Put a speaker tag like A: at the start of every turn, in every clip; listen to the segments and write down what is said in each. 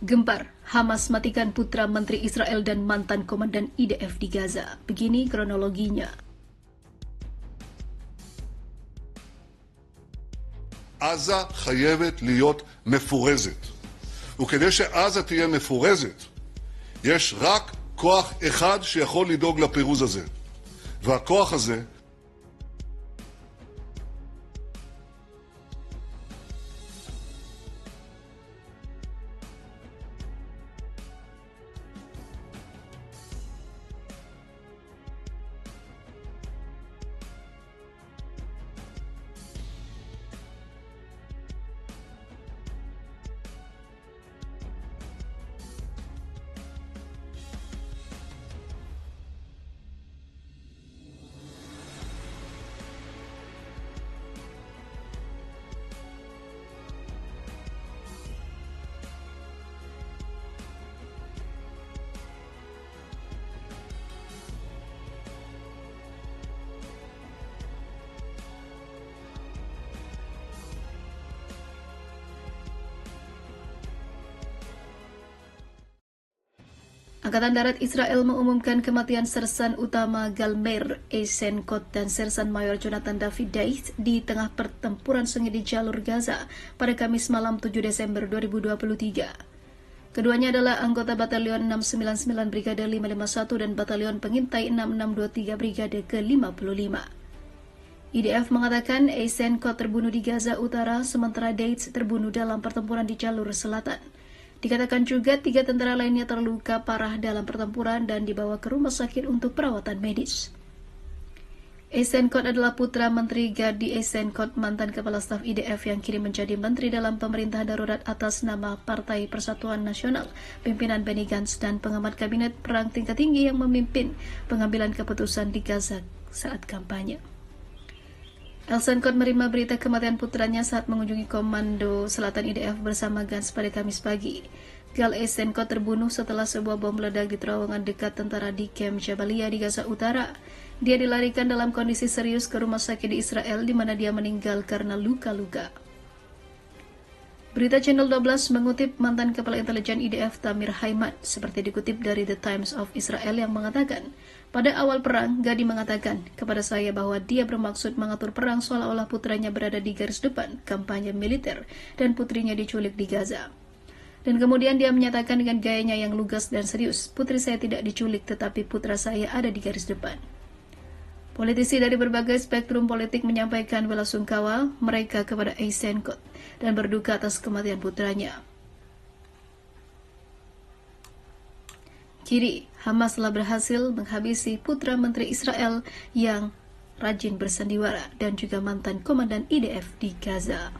A: Gempar, Hamas matikan putra Menteri Israel dan mantan komandan IDF di Gaza. Begini kronologinya.
B: עזה חייבת להיות מפורזת. וכדי שעזה תהיה מפורזת, יש רק כוח אחד שיכול לדאוג לפירוז הזה. והכוח הזה
A: Angkatan Darat Israel mengumumkan kematian Sersan Utama Galmer Eisenkot dan Sersan Mayor Jonathan David Deit di tengah pertempuran sengit di jalur Gaza pada Kamis malam 7 Desember 2023. Keduanya adalah anggota Batalion 699 Brigade 551 dan Batalion Pengintai 6623 Brigade ke-55. IDF mengatakan Eisenkot terbunuh di Gaza Utara sementara Deit terbunuh dalam pertempuran di jalur selatan. Dikatakan juga 3 tentara lainnya terluka parah dalam pertempuran dan dibawa ke rumah sakit untuk perawatan medis. Eisenkot adalah putra Menteri Gadi Eisenkot, mantan Kepala Staf IDF yang kini menjadi Menteri dalam pemerintahan darurat atas nama Partai Persatuan Nasional, pimpinan Benny Gantz dan pengamat kabinet perang tingkat tinggi yang memimpin pengambilan keputusan di Gaza saat kampanye. Eisenkot menerima berita kematian putranya saat mengunjungi Komando Selatan IDF bersama Gantz pada Kamis pagi. Gal Eisenkot terbunuh setelah sebuah bom meledak di terowongan dekat tentara di Kem Jabalia di Gaza Utara. Dia dilarikan dalam kondisi serius ke rumah sakit di Israel di mana dia meninggal karena luka-luka. Berita Channel 12 mengutip mantan Kepala Intelijen IDF Tamir Haimat seperti dikutip dari The Times of Israel yang mengatakan, pada awal perang, Gadi mengatakan kepada saya bahwa dia bermaksud mengatur perang seolah-olah putranya berada di garis depan kampanye militer dan putrinya diculik di Gaza. Dan kemudian dia menyatakan dengan gayanya yang lugas dan serius, putri saya tidak diculik tetapi putra saya ada di garis depan. Politisi dari berbagai spektrum politik menyampaikan belasungkawa mereka kepada Eisenkot dan berduka atas kematian putranya. Kini, Hamas telah berhasil menghabisi putra Menteri Israel yang rajin bersandiwara dan juga mantan komandan IDF di Gaza.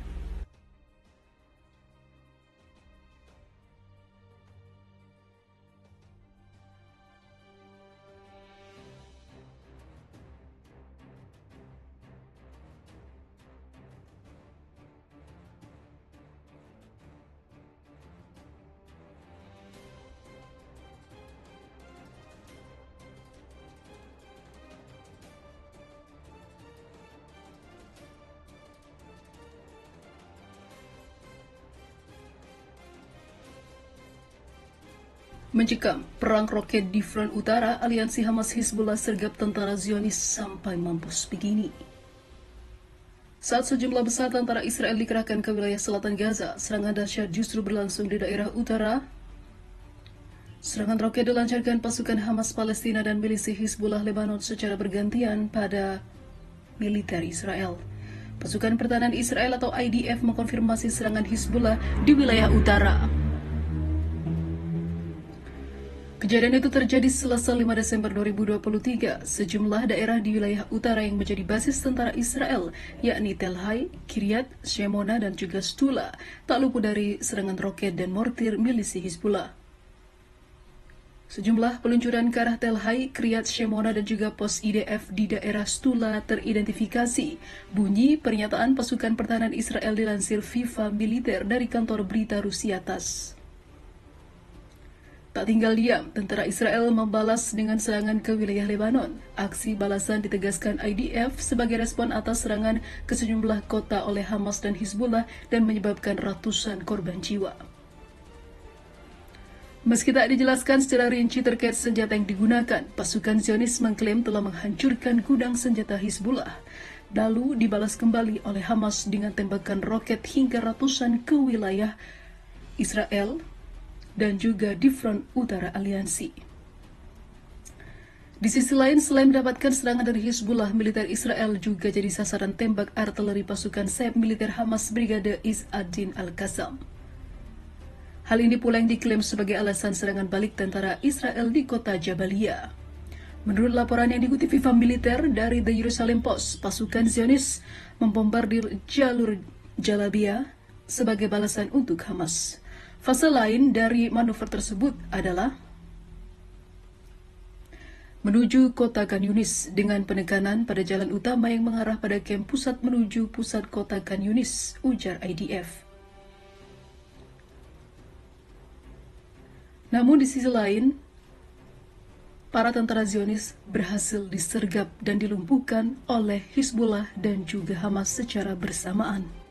A: Mencekam perang roket di front utara, aliansi Hamas Hizbullah sergap tentara Zionis sampai mampus begini. Saat sejumlah besar tentara Israel dikerahkan ke wilayah selatan Gaza, serangan dahsyat justru berlangsung di daerah utara. Serangan roket dilancarkan pasukan Hamas Palestina dan milisi Hizbullah Lebanon secara bergantian pada militer Israel. Pasukan Pertahanan Israel atau IDF mengkonfirmasi serangan Hizbullah di wilayah utara. Kejadian itu terjadi Selasa 5 Desember 2023. Sejumlah daerah di wilayah utara yang menjadi basis tentara Israel, yakni Tel Hai, Kiryat Shemona, dan juga Stula, tak luput dari serangan roket dan mortir milisi Hizbullah. Sejumlah peluncuran ke arah Tel Hai, Kiryat Shemona, dan juga pos IDF di daerah Stula teridentifikasi. Bunyi pernyataan pasukan pertahanan Israel dilansir FIFA Militer dari kantor berita Rusia TASS. Tak tinggal diam, tentara Israel membalas dengan serangan ke wilayah Lebanon. Aksi balasan ditegaskan IDF sebagai respon atas serangan ke sejumlah kota oleh Hamas dan Hizbullah dan menyebabkan ratusan korban jiwa. Meski tak dijelaskan secara rinci terkait senjata yang digunakan, pasukan Zionis mengklaim telah menghancurkan gudang senjata Hizbullah, lalu dibalas kembali oleh Hamas dengan tembakan roket hingga ratusan ke wilayah Israel dan juga di front utara aliansi. Di sisi lain, selain mendapatkan serangan dari Hizbullah, militer Israel juga jadi sasaran tembak artileri pasukan sayap militer Hamas Brigade Izz ad-Din al-Qassam. Hal ini pula yang diklaim sebagai alasan serangan balik tentara Israel di kota Jabalia. Menurut laporan yang dikutip Viva Militer dari The Jerusalem Post, pasukan Zionis membombardir jalur Jalabia sebagai balasan untuk Hamas. Fase lain dari manuver tersebut adalah menuju kota Khan Yunis dengan penekanan pada jalan utama yang mengarah pada kamp pusat menuju pusat kota Khan Yunis, ujar IDF. Namun di sisi lain, para tentara Zionis berhasil disergap dan dilumpuhkan oleh Hizbullah dan juga Hamas secara bersamaan.